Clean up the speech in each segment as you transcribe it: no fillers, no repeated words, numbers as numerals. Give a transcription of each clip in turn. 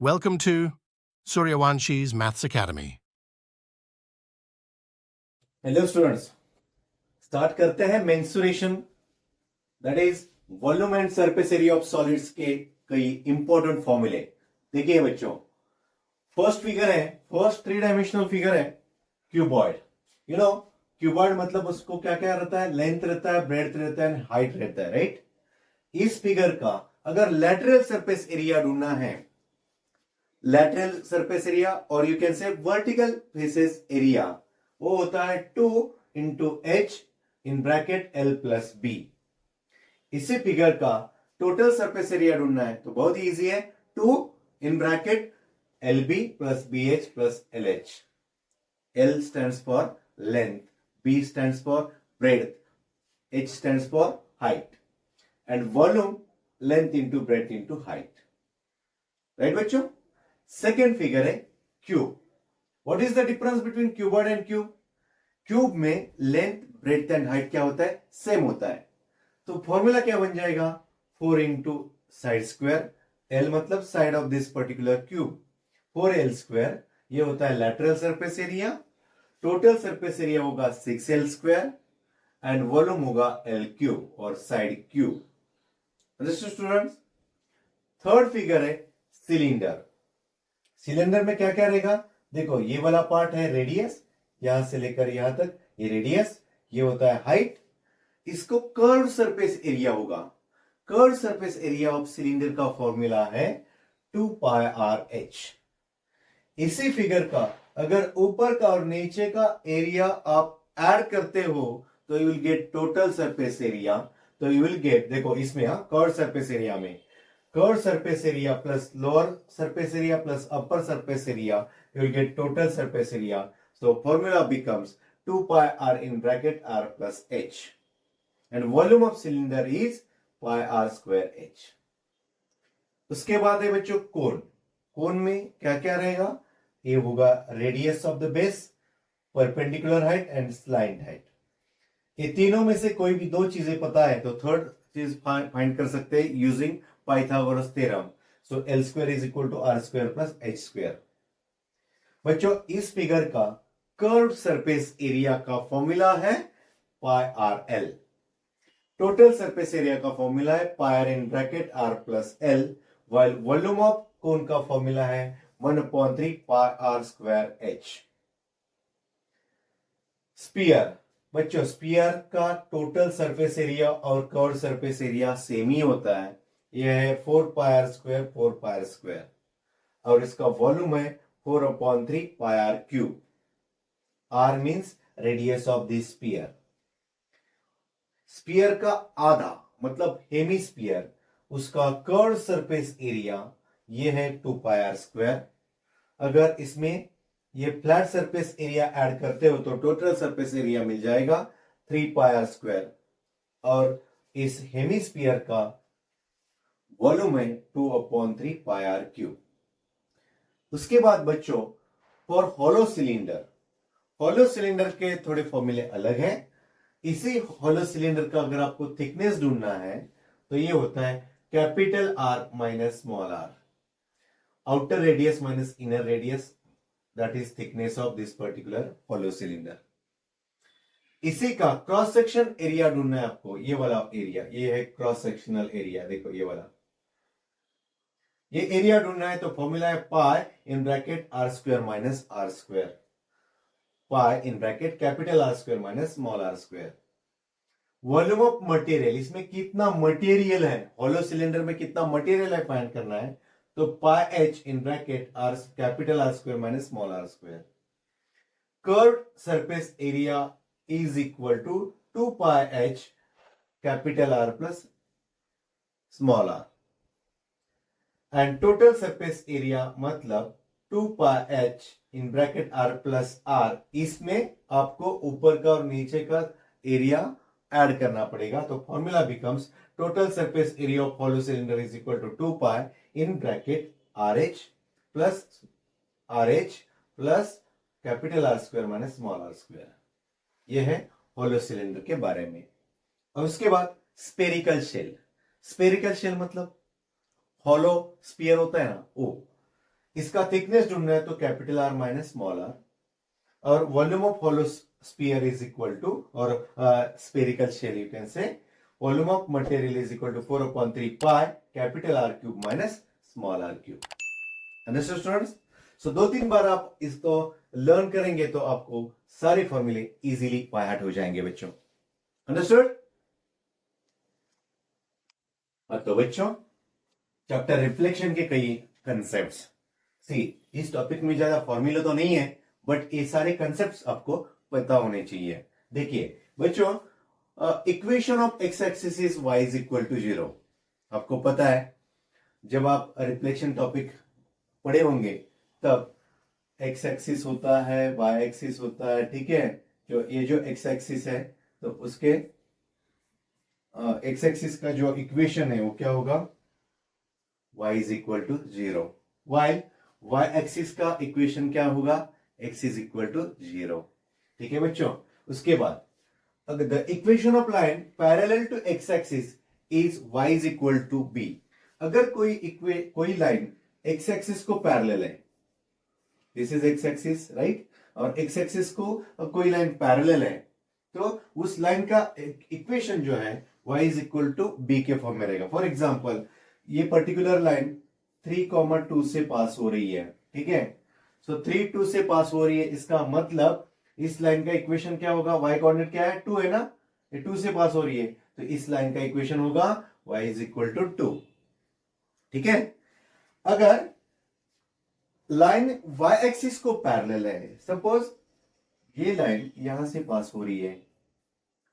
Welcome to Suryawanshi's Maths Academy. Hello students, start करते हैं mensuration, that is volume and surface area of solids के कई important फॉर्मूले। देखिए बच्चों, फर्स्ट थ्री डायमेंशनल फिगर है क्यूबॉइड। क्यूबॉइड मतलब उसको क्या क्या रहता है, लेंथ रहता है, ब्रेड्थ रहता है, हाइट रहता है, राइट। इस फिगर का अगर लैटरल सरफेस एरिया ढूंढना है, लैटरल सरफेस एरिया और you can say vertical faces area, वो होता है 2 into H in bracket L plus B. इसी फिगर का टोटल सरफेस एरिया ढूंढना है तो बहुत इजी है, 2 in bracket L B plus B H plus L H. L stands for length, B stands for breadth, H stands for height and volume length into breadth into height, right बच्चों। Second figure है cube. What is the difference between cuboid and cube? Cube में length, breadth and height क्या होता है, same होता है। तो formula क्या बन जाएगा, 4 इंटू साइड स्क्वायर, एल मतलब side of this particular cube, 4l square, ये होता है lateral surface area. Total surface area होगा 6l स्क्वायर एंड वॉल्यूम होगा l क्यूब और side cube. Understood students. Third figure है सिलेंडर। सिलेंडर में क्या क्या रहेगा, देखो ये वाला पार्ट है रेडियस, यहां से लेकर यहां तक ये रेडियस, ये होता है हाइट। इसको कर्व सरफेस एरिया होगा। Curve surface area of cylinder का फॉर्मूला है 2 पाई आर एच। इसी फिगर का अगर ऊपर का और नीचे का एरिया आप ऐड करते हो तो you will get total surface area. तो यू विल गेट, देखो इसमें कर्व सरफेस एरिया में curve surface area plus lower surface area plus upper surface area, you will get total surface area. So formula becomes 2 pi r in bracket r plus h and volume of cylinder is pi r square h. उसके बाद है बच्चों कोन। कोन में क्या क्या रहेगा, ये होगा radius of the base, perpendicular height and slant height. ये तीनों में से कोई भी दो चीजें पता है तो थर्ड चीज फाइंड कर सकते हैं using Pythagoras theorem. So L square is equal to R square plus H square. बच्चों इस फिगर का कर्व सरफेस एरिया का फॉर्मूला है pi R L. Total surface area का फॉर्मूला है pi R in bracket R plus L, while volume of cone का formula है 1/3 pi R square H. Sphere, बच्चों स्पीयर का टोटल सरफेस एरिया और curve surface area same ही होता है, यह है 4 pi R square 4 pi R square और इसका वॉल्यूम है 4/3 pi r cube. R means radius of the sphere. Sphere का आधा मतलब हेमीस्फीयर, उसका कर्व सरफेस एरिया ये है 2 pi r स्क्वायर। अगर इसमें ये फ्लैट सरफेस एरिया ऐड करते हो तो टोटल सरफेस एरिया मिल जाएगा 3 pi r स्क्वायर और इस हेमीस्फीयर का वॉल्यूम है 2/3 pi r क्यूब। उसके बाद बच्चों for hollow cylinder, hollow cylinder के थोड़े फॉर्मूले अलग हैं। इसी हॉलो सिलेंडर का अगर आपको थिकनेस ढूंढना है तो ये होता है capital R minus small R, outer radius minus inner radius, that is thickness of this particular hollow cylinder. इसी का क्रॉस सेक्शन एरिया ढूंढना है आपको, ये वाला एरिया, ये है क्रॉस सेक्शनल एरिया, देखो ये वाला, ये एरिया ढूंढना है तो फॉर्मूला है pi in bracket R square minus R square, pi in bracket capital R square minus small R square. Volume of material, इसमें कितना मटेरियल है, हॉलो सिलेंडर में कितना मटेरियल है फाइंड करना है तो pi H in bracket R capital R square minus small R square. Curve surface area is equal to 2 pi H capital R plus small R and total surface area मतलब 2 pi H in bracket R plus R. इसमें आपको ऊपर का और नीचे का area add करना पड़ेगा तो formula becomes total surface area of hollow cylinder is equal to 2 pi in bracket R H plus capital R square minus small R square. यह है हॉलो सिलेंडर के बारे में। और उसके बाद स्पेरिकल शेल। स्पेरिकल शेल मतलब हॉलो स्फीयर होता है ना वो, इसका थिकनेस ढूंढना है तो capital R minus small R, और volume of hollow sphere is equal to, और spherical shell you can say, volume of material is equal to 4/3 pi capital R cube minus small R cube. Understood students? So 2-3 बार आप इसको learn करेंगे तो आपको सारे फॉर्मूले इजीली बाय हार्ट हो जाएंगे बच्चों। अंडरस्टूड? तो बच्चों, चैप्टर रिफ्लेक्शन के कई कंसेप्ट्स, सी इस टॉपिक में ज्यादा फॉर्मूला तो नहीं है, बट ये सारे कंसेप्ट्स आपको पता होने चाहिए। देखिए बच्चों, equation of x axis is y is equal to 0। आपको पता है, जब आप रिफ्लेक्शन टॉपिक पढ़े होंगे तब एक्स एक्सिस होता है, वाई एक्सिस होता है, ठीक है। जो एक्स एक्सिस है तो उसके एक्स एक्सिस का जो इक्वेशन है वो क्या होगा, y is equal to 0, while Y axis का इक्वेशन क्या होगा, x इज इक्वल टू 0। ठीक है बच्चों? उसके बाद अगर the equation of line parallel to X axis is y is equal to b। अगर कोई लाइन एक्स एक्सिस को पैरेलल है, this is X axis right, और एक्स एक्सिस को कोई लाइन पैरेलल है, तो उस लाइन का इक्वेशन जो है y is equal to b के फॉर्म में रहेगा। फॉर एग्जांपल, ये पर्टिकुलर लाइन 3,2 से पास हो रही है, ठीक है। सो 3,2 से पास हो रही है, इसका मतलब इस लाइन का इक्वेशन क्या होगा, y कोऑर्डिनेट क्या है, 2 है ना, ये 2 से पास हो रही है, तो इस लाइन का इक्वेशन होगा y इज इक्वल टू 2। ठीक है। अगर लाइन y एक्सिस को पैरेलल है, सपोज ये लाइन यहां से पास हो रही है,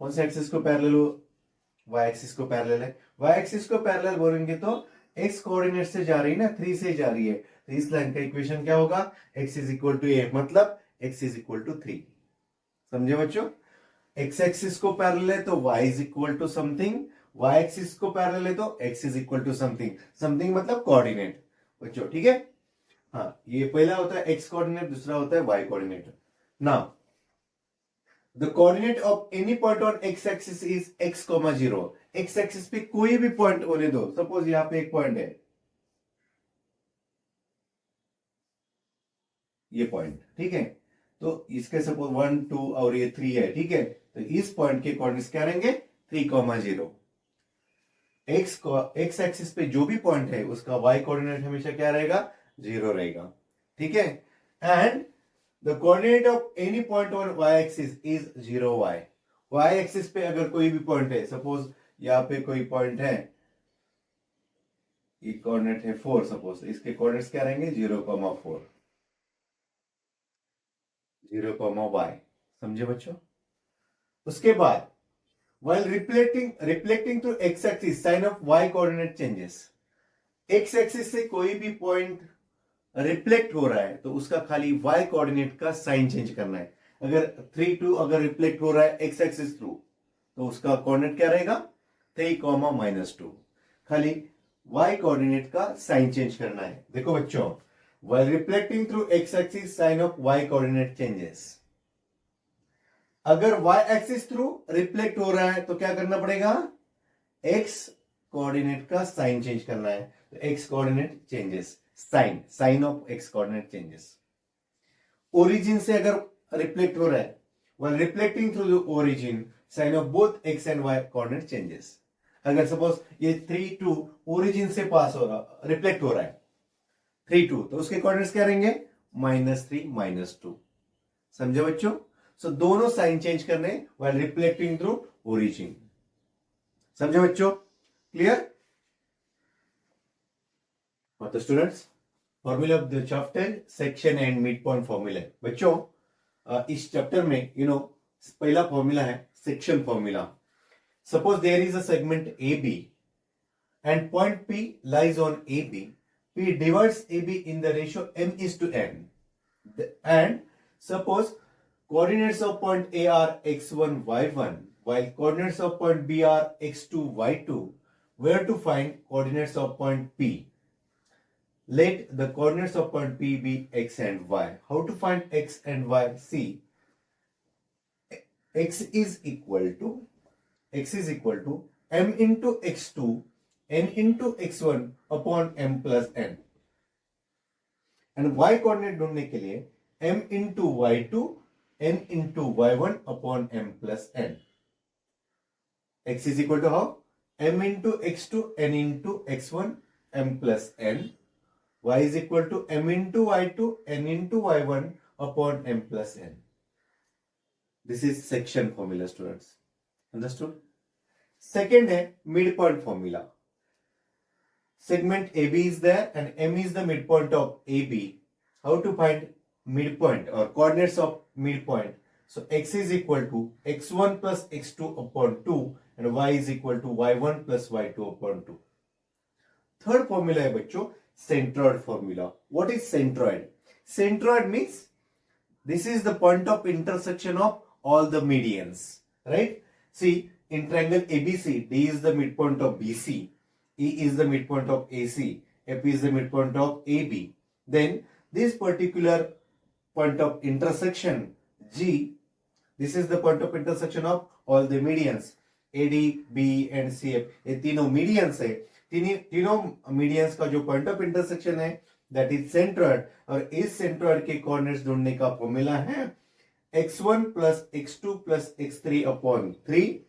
कौन से एक्सिस को पैरेलल हो, y एक्सिस को पैरेलल है। y एक्सिस को पैरेलल बोलेंगे तो x कोऑर्डिनेट से जा रही है ना, 3 से जा रही है, तो इस लाइन का इक्वेशन क्या होगा, x is equal to a, मतलब x इज इक्वल टू 3। समझे बच्चों? x एक्सिस को पैरेलल है तो y is equal to something, y axis को पैरेलल है तो x is equal to something, something मतलब कोऑर्डिनेट बच्चों। ठीक है। हाँ, ये पहला होता है x कोऑर्डिनेट, दूसरा होता है y coordinate. Now the coordinate of any point on x axis is x, 0। x axis पे कोई भी पॉइंट होने दो, सपोज यहां पे एक पॉइंट है, ये पॉइंट, ठीक है, तो इसके सपोज 1 2 और ये 3 है, ठीक है, तो इस पॉइंट के कोऑर्डिनेट्स क्या रहेंगे, 3,0। एक्स एक्सिस पे जो भी पॉइंट है उसका y कोऑर्डिनेट हमेशा क्या रहेगा, 0 रहेगा। ठीक है। And the coordinate of any point on y axis is 0y। y axis पे अगर कोई भी पॉइंट है, सपोज यहां पे कोई पॉइंट है, ये कोऑर्डिनेट है 4, सपोज इसके कोऑर्डिनेट्स क्या रहेंगे, 0,4, 0,y। समझे बच्चों? उसके बाद while reflecting through x axis, sign of y coordinate changes। x axis से कोई भी पॉइंट रिफ्लेक्ट हो रहा है तो उसका खाली y कोऑर्डिनेट का साइन चेंज करना है। अगर 3,2 अगर रिफ्लेक्ट हो रहा है x एक्सिस थ्रू, तो उसका कोऑर्डिनेट क्या रहेगा, 3,-2। खाली y कोऑर्डिनेट का साइन चेंज करना है। देखो बच्चों, while reflecting through x axis, sign of y coordinate changes। अगर y एक्सिस थ्रू रिफ्लेक्ट हो रहा है तो क्या करना पड़ेगा, x कोऑर्डिनेट का साइन चेंज करना है, तो x coordinate changes, sign of x coordinate changes. Origin से अगर रिफ्लेक्ट हो रहा है, while reflecting through the origin, sign of both x and y coordinate changes. अगर सपोज ये 3,2 ओरिजिन से पास हो रहा, रिफ्लेक्ट हो रहा है 3,2, तो उसके कोऑर्डिनेट्स क्या रहेंगे, -3 -2। समझे बच्चों? सो दोनों साइन चेंज करने व्हाइल रिफ्लेक्टिंग थ्रू ओरिजिन। समझे बच्चों? क्लियर? तो students, formula of the chapter, section and mid point formula. बच्चों, इस चैप्टर में पहला फॉर्मूला है section formula. Suppose there is a segment A B and point P lies on A B, P divides AB in the ratio m:n, and suppose coordinates of point A are x1 y1 while coordinates of point B are x2 y2. Where to find coordinates of point P? Let the coordinates of point P be x and y. How to find x and y? See, x is equal to m into x2 n into x1 upon m plus n. And y coordinate ढूंढने के लिए m into y2 n into y1 upon m plus n. x is equal to how? m into x2 n into x1 m plus n. y is equal to m into y2 n into y1 upon m plus n. This is section formula, students. Understood? Second है midpoint formula. Segment AB is there and M is the midpoint of AB. How to find midpoint or coordinates of midpoint? So x is equal to x1 plus x2 upon 2 and y is equal to y1 plus y2 upon 2. Third formula है बच्चों centroid formula. What is centroid? Centroid means this is the point of intersection of all the medians, right? See, in triangle ABC, D is the midpoint of BC, E is the midpoint of AC, F is the midpoint of AB. Then this particular point of intersection G, this is the point of intersection of all the medians AD, B and CF. ये तीनों medians है. तीनों medians का जो point of intersection है that is centroid, और इस centroid के coordinates ढूंढने का formula है x1 plus x2 plus x3 upon 3,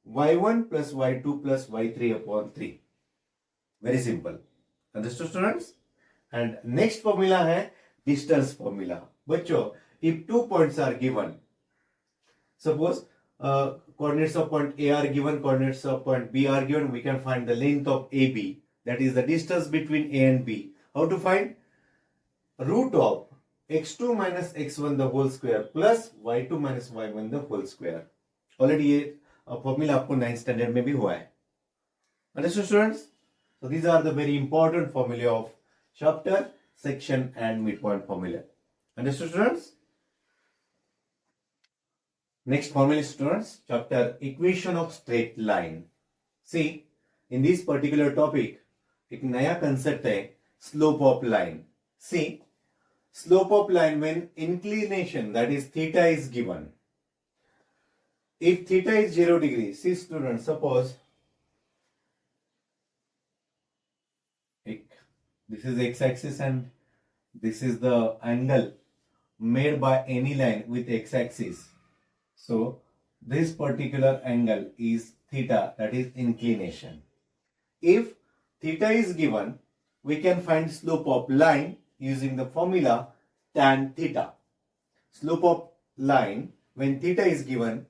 y1 plus y2 plus y3 upon 3. Very simple. Understood, students? And next formula है distance formula. बच्चों, if 2 points are given, suppose coordinates of point A are given, coordinates of point B are given, we can find the length of AB, that is the distance between A and B. How to find? Root of x2 minus x1 the whole square plus y2 minus y1 the whole square. Already ये formula आपको 9th standard में भी हुआ है. Understood, students? So these are the very important formula of chapter, section and midpoint formula. Understood, students? Next formula, students, chapter equation of straight line. See, in this particular topic, एक नया concept है slope of line. See, slope of line when inclination, that is theta, is given. If theta is 0 degree, see students, suppose this is x-axis and this is the angle made by any line with x-axis. So this particular angle is theta, that is inclination. If theta is given, we can find slope of line using the formula tan theta. Slope of line when theta is given,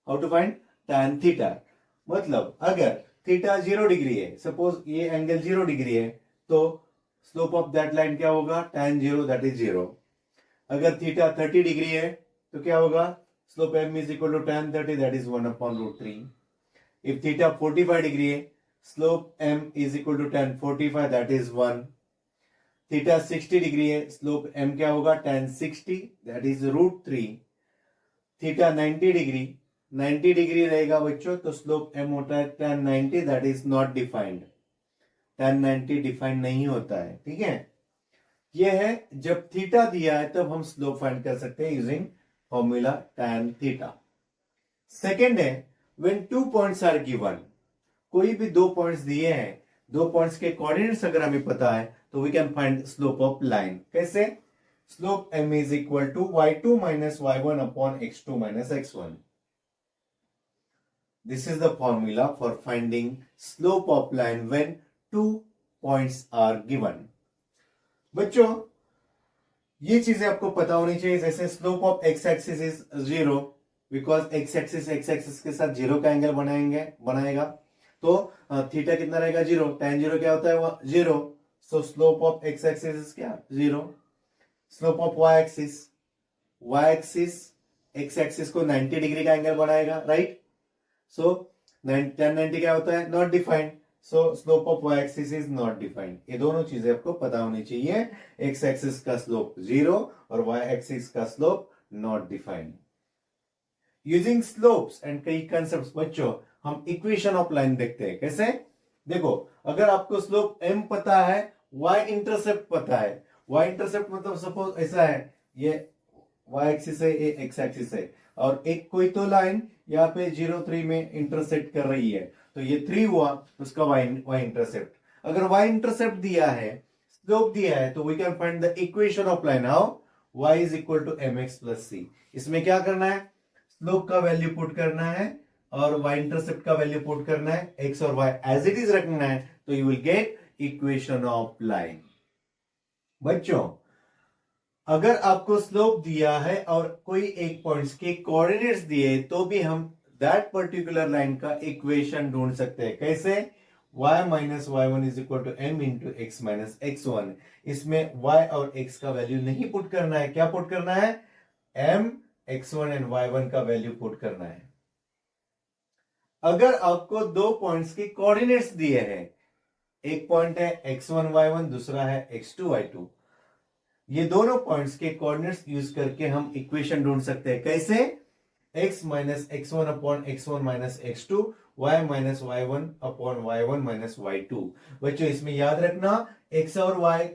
how to find? Tan theta. मतलब अगर theta 0 degree है, suppose ये angle 0 degree है, तो slope of that line क्या होगा? tan 0, that is 0. अगर theta 30 degree है, तो क्या होगा? Slope m is equal to tan 30, that is 1 upon root 3. If theta 45 degree है, slope m is equal to tan 45, that is 1. Theta 60 degree है, slope m क्या होगा? tan 60, that is root 3. Theta 90 degree रहेगा बच्चों, तो slope m होता है tan 90, that is not defined. tan 90 defined नहीं होता है, ठीक है? यह है जब थीटा दिया है तब हम स्लोप फाइंड कर सकते हैं using formula tan theta. Second है व्हेन 2 पॉइंट्स आर गिवन, कोई भी 2 पॉइंट्स दिए हैं, 2 पॉइंट्स के कोऑर्डिनेट्स अगर हमें पता है तो we can find slope of line. कैसे? Slope m is equal to y2 minus y1 upon x2 minus x1. This is the formula for finding slope of line when 2 points are given. बच्चों, ये चीजें आपको पता होनी चाहिए. जैसे slope of x axis is 0 because x axis के साथ 0 का एंगल बनाएगा, तो थीटा कितना रहेगा? 0. tan 0 क्या होता है? 0. So slope of x axis is क्या? 0. Slope of Y axis X axis को 90 डिग्री का एंगल बनाएगा, राइट? सो tan 90 क्या होता है? Not defined. So slope of Y axis is not defined. ये दोनों चीजें आपको पता होनी चाहिए. एक्स एक्सिस का स्लोप 0 और वाई एक्सिस का slope not defined. Using slopes and कई कंसेप्ट्स बच्चों, हम इक्वेशन ऑफ लाइन देखते हैं. कैसे? देखो, अगर आपको स्लोप m पता है, y इंटरसेप्ट पता है. y इंटरसेप्ट मतलब सपोज ऐसा है, ये y एक्सिस है, ये x एक्सिस है, और एक कोई तो लाइन यहाँ पे 0-3 में इंटरसेक्ट कर रही है, तो ये 3 हुआ, उसका y इंटरसेप्ट. अगर y इंटरसेप्ट दिया है स्लोप दिया है, तो we can find the equation of line how y is equal to mx plus c। इसमें क्या करना है, स्लोप का वैल्यू पुट करना है और y इंटरसेप्ट का वैल्यू पुट करना है, x और y एज इट इज रखना है, तो you will get equation of line. बच्चों, अगर आपको स्लोप दिया है और कोई एक पॉइंट्स के कोऑर्डिनेट्स दिए, तो भी हम दैट पर्टिकुलर लाइन का इक्वेशन ढूंढ सकते हैं। कैसे? y minus Y one is equal to M into X minus X one. इसमें y और x का वैल्यू नहीं पुट करना है, क्या पुट करना है? m x1 एंड y1 का वैल्यू पुट करना है। अगर आपको दो पॉइंट्स के कोऑर्डिनेट्स दिए हैं, एक पॉइंट है x1 y1, दूसरा है x2 y2, ये दोनों पॉइंट्स के कोऑर्डिनेट्स यूज करके हम इक्वेशन ढूंढ सकते हैं। कैसे? x minus x1 upon x1 minus x2, y minus y1 upon y1 minus y2। बच्चों, इसमें याद रखना x और y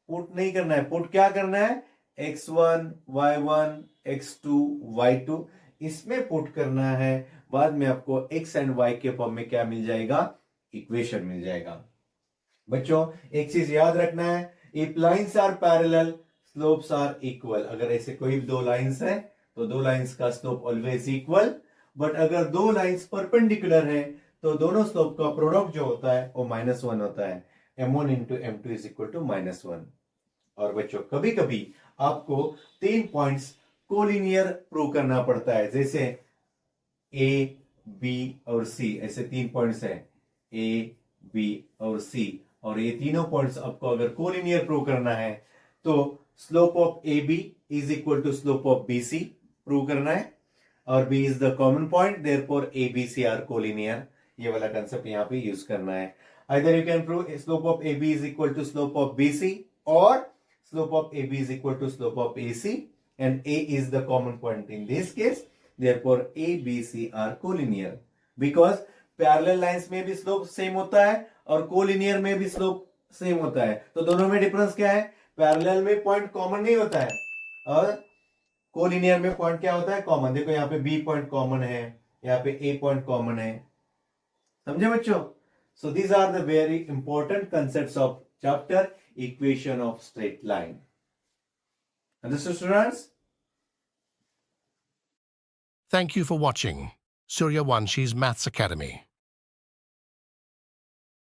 पुट नहीं करना है, पुट क्या करना है? x1 y1 x2 y2, इसमें पुट करना है। बाद में आपको x एंड y के फॉर्म में क्या मिल जाएगा? इक्वेशन मिल जाएगा। बच्चों, एक चीज याद रखना है, if lines are parallel slopes are equal. अगर ऐसे कोई दो लाइंस है तो दो लाइंस का स्लोप ऑलवेज इक्वल, बट अगर दो लाइंस परपेंडिकुलर है तो दोनों स्लोप का प्रोडक्ट जो होता है वो -1 होता है। m1 into m2 is equal to -1। और बच्चों, कभी कभी आपको 3 पॉइंट्स कोलिनियर प्रूव करना पड़ता है, जैसे a b और c, ऐसे 3 पॉइंट्स है a b और c, और ये तीनों पॉइंट्स आपको अगर कोलिनियर प्रूव करना है तो slope of A B is equal to slope of B C prove करना है, और b is the common point, therefore A B C are collinear. ये वाला कंसेप्ट यहां पे यूज करना है। Either you can prove slope of A B is equal to slope of B C, और slope of A B is equal to slope of A C, and a is the common point in this case, therefore a b c are collinear, because parallel lines में भी slope same होता है और collinear में भी slope same होता है। तो दोनों में डिफरेंस क्या है? पैरेलल में पॉइंट कॉमन नहीं होता है और कोलिनियर में पॉइंट क्या होता है? कॉमन। देखो यहाँ पे बी पॉइंट कॉमन है, यहाँ पे ए पॉइंट कॉमन है। समझे बच्चों? So these are the very important concepts of chapter equation of straight line. Understood, students? Thank you for watching Suryawanshi's Maths Academy.